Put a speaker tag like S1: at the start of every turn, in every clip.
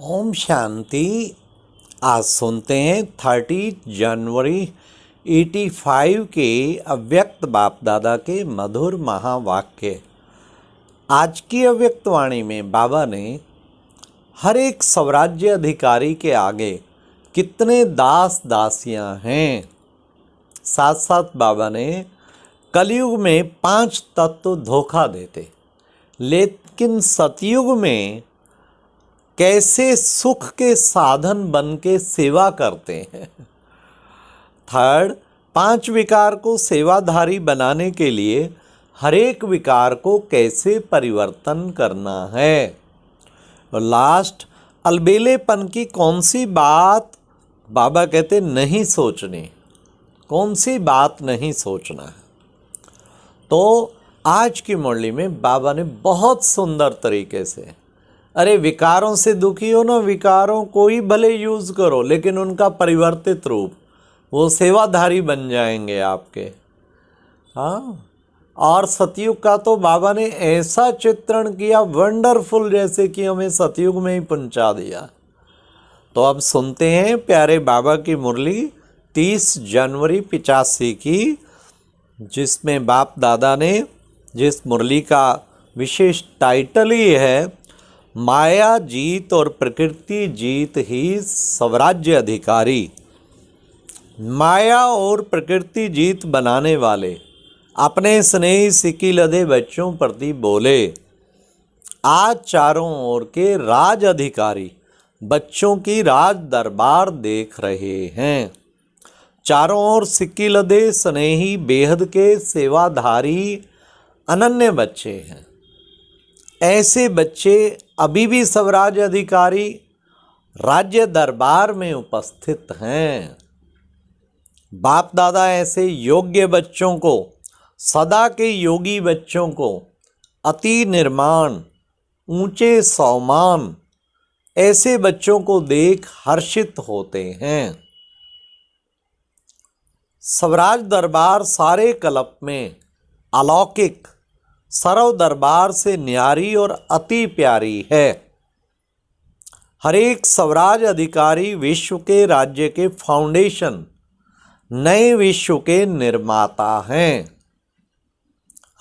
S1: ओम शांति। आज सुनते हैं 30 जनवरी 85 के अव्यक्त बाप दादा के मधुर महावाक्य। आज की अव्यक्त वाणी में बाबा ने हर एक स्वराज्य अधिकारी के आगे कितने दास दासियां हैं, साथ साथ बाबा ने कलयुग में 5 तत्व धोखा देते, लेकिन सतयुग में कैसे सुख के साधन बन के सेवा करते हैं। थर्ड, 5 विकार को सेवाधारी बनाने के लिए हर एक विकार को कैसे परिवर्तन करना है। और लास्ट, अलबेलेपन की कौन सी बात बाबा कहते नहीं सोचनी, कौन सी बात नहीं सोचना है। तो आज की मुरली में बाबा ने बहुत सुंदर तरीके से, अरे विकारों से दुखी हो ना, विकारों को ही भले यूज़ करो, लेकिन उनका परिवर्तित रूप, वो सेवाधारी बन जाएंगे आपके। हाँ, और सतयुग का तो बाबा ने ऐसा चित्रण किया वंडरफुल, जैसे कि हमें सतयुग में ही पहुंचा दिया। तो अब सुनते हैं प्यारे बाबा की मुरली 30 जनवरी 85 की, जिसमें बाप दादा ने जिस मुरली का विशेष टाइटल ही है, माया जीत और प्रकृति जीत ही स्वराज्य अधिकारी। माया और प्रकृति जीत बनाने वाले अपने स्नेही सिक्की लदे बच्चों प्रति बोले, आज चारों ओर के राज अधिकारी बच्चों की राज दरबार देख रहे हैं। चारों ओर सिक्की लदे स्नेही बेहद के सेवाधारी अनन्य बच्चे हैं। ऐसे बच्चे अभी भी स्वराज अधिकारी राज्य दरबार में उपस्थित हैं। बाप दादा ऐसे योग्य बच्चों को, सदा के योगी बच्चों को अति निर्माण, ऊंचे सौमान, ऐसे बच्चों को देख हर्षित होते हैं। स्वराज दरबार सारे कल्प में अलौकिक सर्व दरबार से न्यारी और अति प्यारी है। हर एक स्वराज अधिकारी विश्व के राज्य के फाउंडेशन, नए विश्व के निर्माता हैं।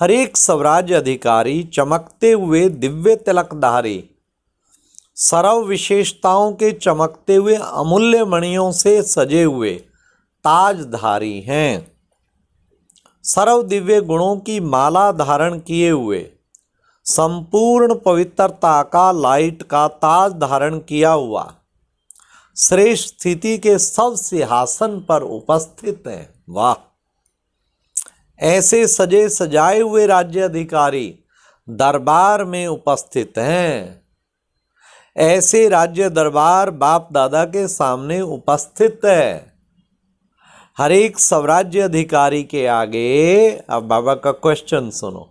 S1: हर एक स्वराज अधिकारी चमकते हुए दिव्य तिलकधारी, सर्व विशेषताओं के चमकते हुए अमूल्य मणियों से सजे हुए ताजधारी हैं। सर्व दिव्य गुणों की माला धारण किए हुए, संपूर्ण पवित्रता का लाइट का ताज धारण किया हुआ, श्रेष्ठ स्थिति के सब सिंहासन पर उपस्थित हैं। वाह! ऐसे सजे सजाए हुए राज्य अधिकारी दरबार में उपस्थित हैं। ऐसे राज्य दरबार बाप दादा के सामने उपस्थित है। हर एक स्वराज्य अधिकारी के आगे, अब बाबा का क्वेश्चन सुनो,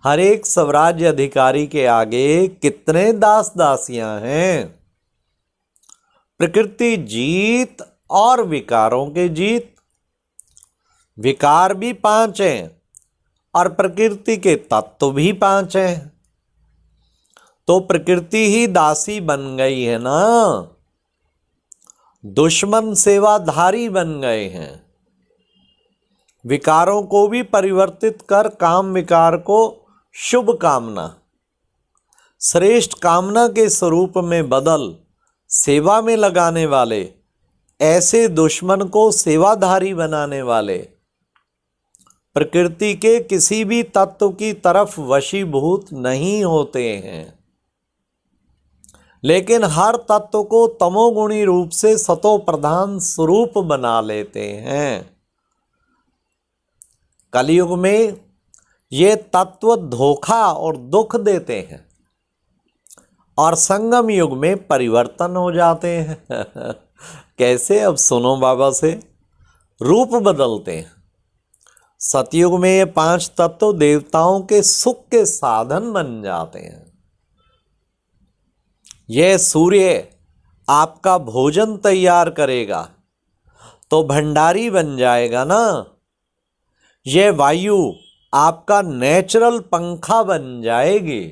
S1: हर एक स्वराज्य अधिकारी के आगे कितने दास दासियां हैं। प्रकृति जीत और विकारों के जीत। विकार भी 5 हैं और प्रकृति के तत्व भी 5 हैं। तो प्रकृति ही दासी बन गई है ना, दुश्मन सेवाधारी बन गए हैं। विकारों को भी परिवर्तित कर काम विकार को शुभ कामना, श्रेष्ठ कामना के स्वरूप में बदल सेवा में लगाने वाले, ऐसे दुश्मन को सेवाधारी बनाने वाले, प्रकृति के किसी भी तत्व की तरफ वशीभूत नहीं होते हैं, लेकिन हर तत्व को तमोगुणी रूप से सतो प्रधान स्वरूप बना लेते हैं। कलयुग में ये तत्व धोखा और दुख देते हैं और संगम युग में परिवर्तन हो जाते हैं। कैसे? अब सुनो बाबा से। रूप बदलते हैं। सतयुग में ये 5 तत्व देवताओं के सुख के साधन बन जाते हैं। यह सूर्य आपका भोजन तैयार करेगा तो भंडारी बन जाएगा ना। यह वायु आपका नेचुरल पंखा बन जाएगी।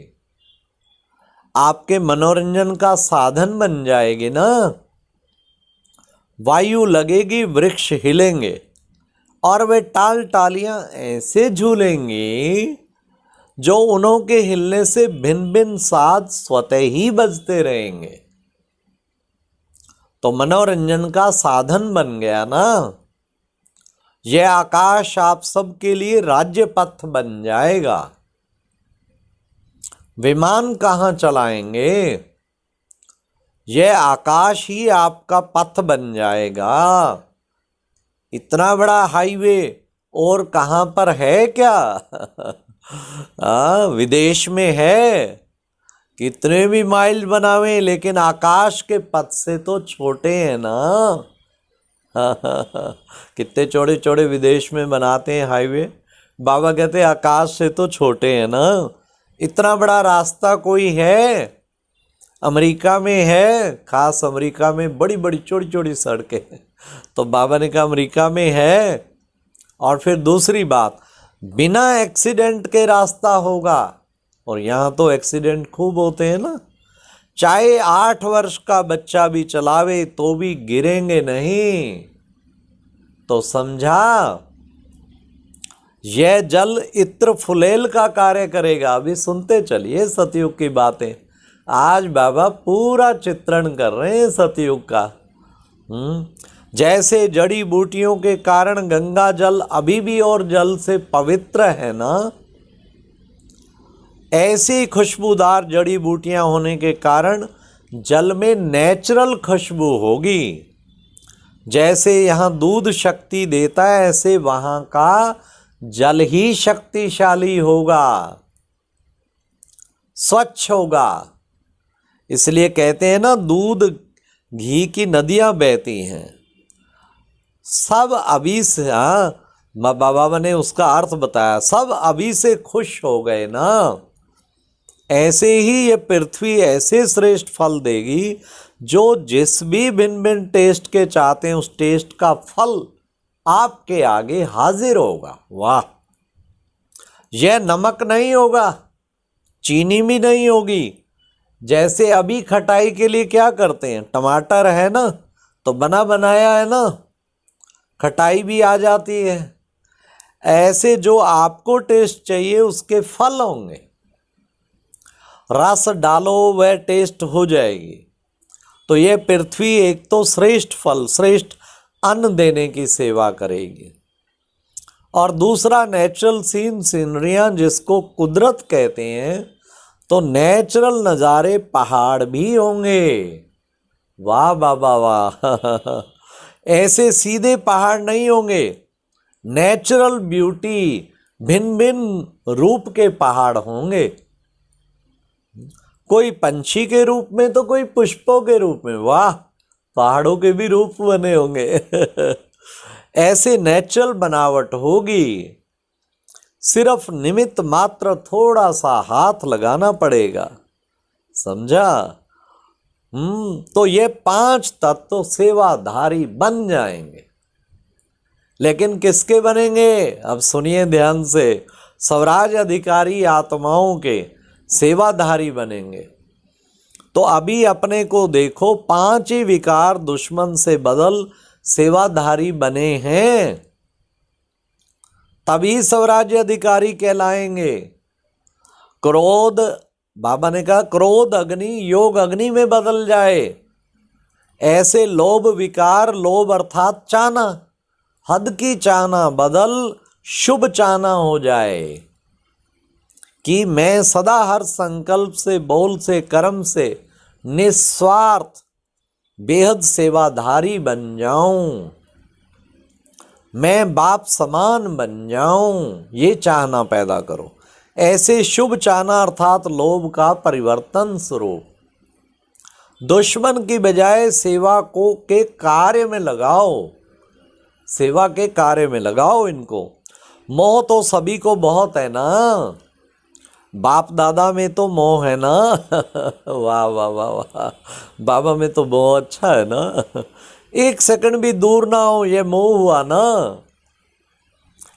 S1: आपके मनोरंजन का साधन बन जाएगी ना। वायु लगेगी, वृक्ष हिलेंगे और वे टाल टालियां ऐसे झूलेंगी जो उन्हों के हिलने से भिन्न भिन्न साज स्वतः ही बजते रहेंगे। तो मनोरंजन का साधन बन गया ना। यह आकाश आप सबके लिए राज्य पथ बन जाएगा। विमान कहाँ चलाएंगे? यह आकाश ही आपका पथ बन जाएगा। इतना बड़ा हाईवे और कहाँ पर है क्या? विदेश में है। कितने भी माइल बनावे लेकिन आकाश के पथ से तो छोटे हैं ना। कितने चौड़े चौड़े विदेश में बनाते हैं हाईवे। बाबा कहते हैं आकाश से तो छोटे हैं ना। इतना बड़ा रास्ता कोई है? अमेरिका में है, खास अमेरिका में बड़ी बड़ी चौड़ी चौड़ी सड़कें। तो बाबा ने कहा अमेरिका में है। और फिर दूसरी बात, बिना एक्सीडेंट के रास्ता होगा। और यहाँ तो एक्सीडेंट खूब होते हैं ना। चाहे 8 वर्ष का बच्चा भी चलावे तो भी गिरेंगे नहीं। तो समझा? यह जल इत्र फुलेल का कार्य करेगा। अभी सुनते चलिए सतयुग की बातें। आज बाबा पूरा चित्रण कर रहे हैं सतयुग का। जैसे जड़ी बूटियों के कारण गंगा जल अभी भी और जल से पवित्र है ना, ऐसी खुशबूदार जड़ी बूटियां होने के कारण जल में नेचुरल खुशबू होगी। जैसे यहाँ दूध शक्ति देता है, ऐसे वहाँ का जल ही शक्तिशाली होगा, स्वच्छ होगा। इसलिए कहते हैं ना, दूध घी की नदियां बहती हैं। सब अभी से, बाबा ने उसका अर्थ बताया, सब अभी से खुश हो गए ना। ऐसे ही ये पृथ्वी ऐसे श्रेष्ठ फल देगी जो जिस भी भिन्न भिन्न टेस्ट के चाहते हैं उस टेस्ट का फल आपके आगे हाजिर होगा। वाह! यह नमक नहीं होगा, चीनी भी नहीं होगी। जैसे अभी खटाई के लिए क्या करते हैं, टमाटर है ना तो बना बनाया है ना, खटाई भी आ जाती है। ऐसे जो आपको टेस्ट चाहिए उसके फल होंगे, रस डालो वह टेस्ट हो जाएगी। तो यह पृथ्वी एक तो श्रेष्ठ फल, श्रेष्ठ अन्न देने की सेवा करेगी। और दूसरा नेचुरल सीनरियाँ जिसको कुदरत कहते हैं, तो नेचुरल नज़ारे पहाड़ भी होंगे। वाह बाबा वाह! ऐसे सीधे पहाड़ नहीं होंगे, नेचुरल ब्यूटी, भिन्न भिन्न रूप के पहाड़ होंगे। कोई पंछी के रूप में तो कोई पुष्पों के रूप में। वाह! पहाड़ों के भी रूप बने होंगे। ऐसे नेचुरल बनावट होगी। सिर्फ निमित्त मात्र थोड़ा सा हाथ लगाना पड़ेगा। समझा? तो ये 5 तत्व सेवाधारी बन जाएंगे। लेकिन किसके बनेंगे? अब सुनिए ध्यान से। स्वराज अधिकारी आत्माओं के सेवाधारी बनेंगे। तो अभी अपने को देखो, 5 ही विकार दुश्मन से बदल सेवाधारी बने हैं, तभी स्वराज्य अधिकारी कहलाएंगे। क्रोध, बाबा ने कहा क्रोध अग्नि योग अग्नि में बदल जाए। ऐसे लोभ विकार, लोभ अर्थात चाहना, हद की चाहना बदल शुभ चाहना हो जाए कि मैं सदा हर संकल्प से, बोल से, कर्म से निस्वार्थ बेहद सेवाधारी बन जाऊं, मैं बाप समान बन जाऊं, ये चाहना पैदा करो। ऐसे शुभ चाहना अर्थात लोभ का परिवर्तन स्वरूप दुश्मन की बजाय सेवा को के कार्य में लगाओ, सेवा के कार्य में लगाओ इनको। मोह तो सभी को बहुत है ना, बाप दादा में तो मोह है ना। वाह वाह वाह वाह! बाबा में तो मोह अच्छा है ना। 1 सेकंड भी दूर ना हो, ये मोह हुआ ना।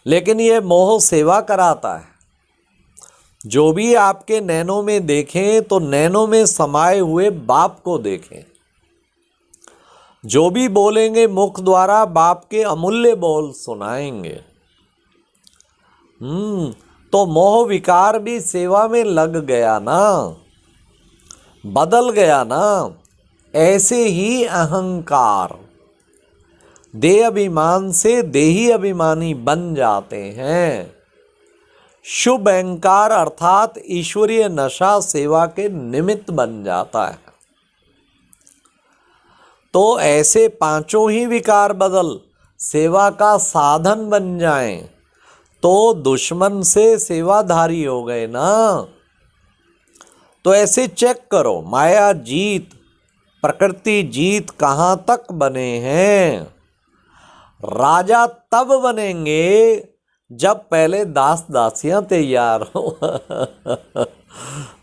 S1: लेकिन ये मोह सेवा कराता है। जो भी आपके नैनों में देखें तो नैनों में समाये हुए बाप को देखें। जो भी बोलेंगे मुख द्वारा बाप के अमूल्य बोल सुनाएंगे। तो मोह विकार भी सेवा में लग गया ना, बदल गया ना। ऐसे ही अहंकार देह अभिमान से देही अभिमानी बन जाते हैं। शुभ अहंकार अर्थात ईश्वरीय नशा सेवा के निमित्त बन जाता है। तो ऐसे पांचों ही विकार बदल सेवा का साधन बन जाएं तो दुश्मन से सेवाधारी हो गए ना। तो ऐसे चेक करो, माया जीत प्रकृति जीत कहाँ तक बने हैं। राजा तब बनेंगे जब पहले दास दासियां तैयार हो।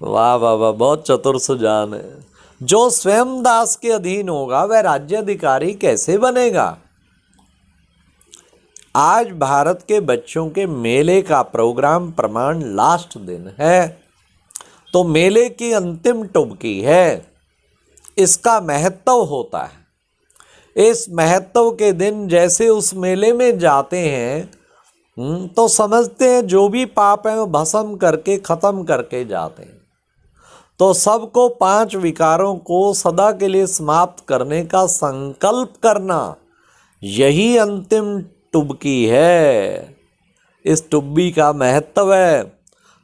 S1: वाह वाह वाह, बहुत चतुर सुजान है। जो स्वयं दास के अधीन होगा वह राज्याधिकारी कैसे बनेगा। आज भारत के बच्चों के मेले का प्रोग्राम प्रमाण लास्ट दिन है, तो मेले की अंतिम टुबकी है। इसका महत्व होता है। इस महत्व के दिन जैसे उस मेले में जाते हैं तो समझते हैं जो भी पाप है वो भस्म करके खत्म करके जाते हैं। तो सबको पांच विकारों को सदा के लिए समाप्त करने का संकल्प करना, यही अंतिम टुबकी है। इस टुब्बी का महत्व है।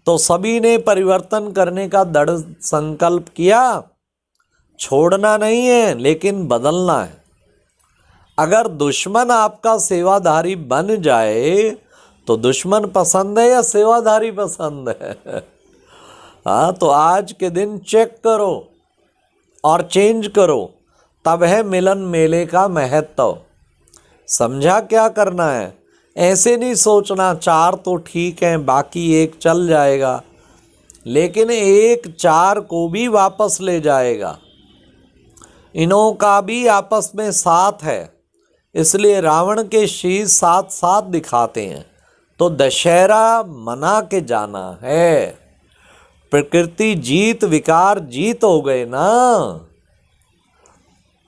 S1: तो सभी ने परिवर्तन करने का दृढ़ संकल्प किया। छोड़ना नहीं है लेकिन बदलना है। अगर दुश्मन आपका सेवाधारी बन जाए तो दुश्मन पसंद है या सेवाधारी पसंद है। हाँ, तो आज के दिन चेक करो और चेंज करो, तब है मिलन मेले का महत्व। समझा क्या करना है। ऐसे नहीं सोचना चार तो ठीक है बाकी एक चल जाएगा, लेकिन एक चार को भी वापस ले जाएगा। इनों का भी आपस में साथ है, इसलिए रावण के शीश साथ साथ दिखाते हैं। तो दशहरा मना के जाना है। प्रकृति जीत विकार जीत हो गए ना,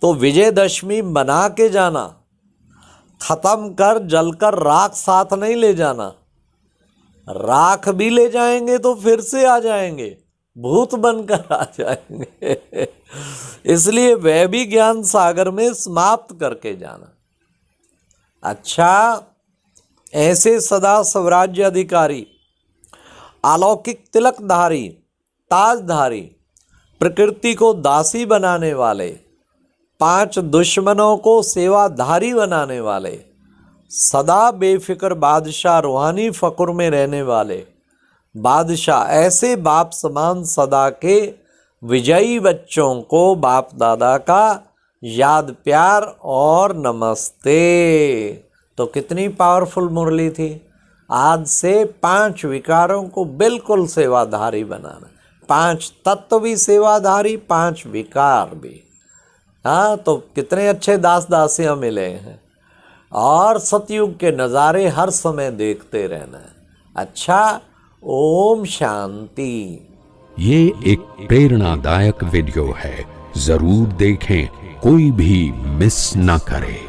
S1: तो विजयदशमी बना के जाना। खत्म कर जलकर राख साथ नहीं ले जाना। राख भी ले जाएंगे तो फिर से आ जाएंगे, भूत बनकर आ जाएंगे। इसलिए वह भी ज्ञान सागर में समाप्त करके जाना। अच्छा, ऐसे सदा स्वराज्य अधिकारी, अलौकिक तिलकधारी, ताजधारी, प्रकृति को दासी बनाने वाले, पांच दुश्मनों को सेवाधारी बनाने वाले, सदा बेफिक्र बादशाह, रूहानी फकुर में रहने वाले बादशाह, ऐसे बाप समान सदा के विजयी बच्चों को बाप दादा का याद प्यार और नमस्ते। तो कितनी पावरफुल मुरली थी। आज से पांच विकारों को बिल्कुल सेवाधारी बनाना। पांच तत्व भी सेवाधारी, पांच विकार भी। हाँ, तो कितने अच्छे दास दासियां मिले हैं। और सतयुग के नज़ारे हर समय देखते रहना है। अच्छा, ओम शांति।
S2: ये एक प्रेरणादायक वीडियो है, जरूर देखें, कोई भी मिस ना करे।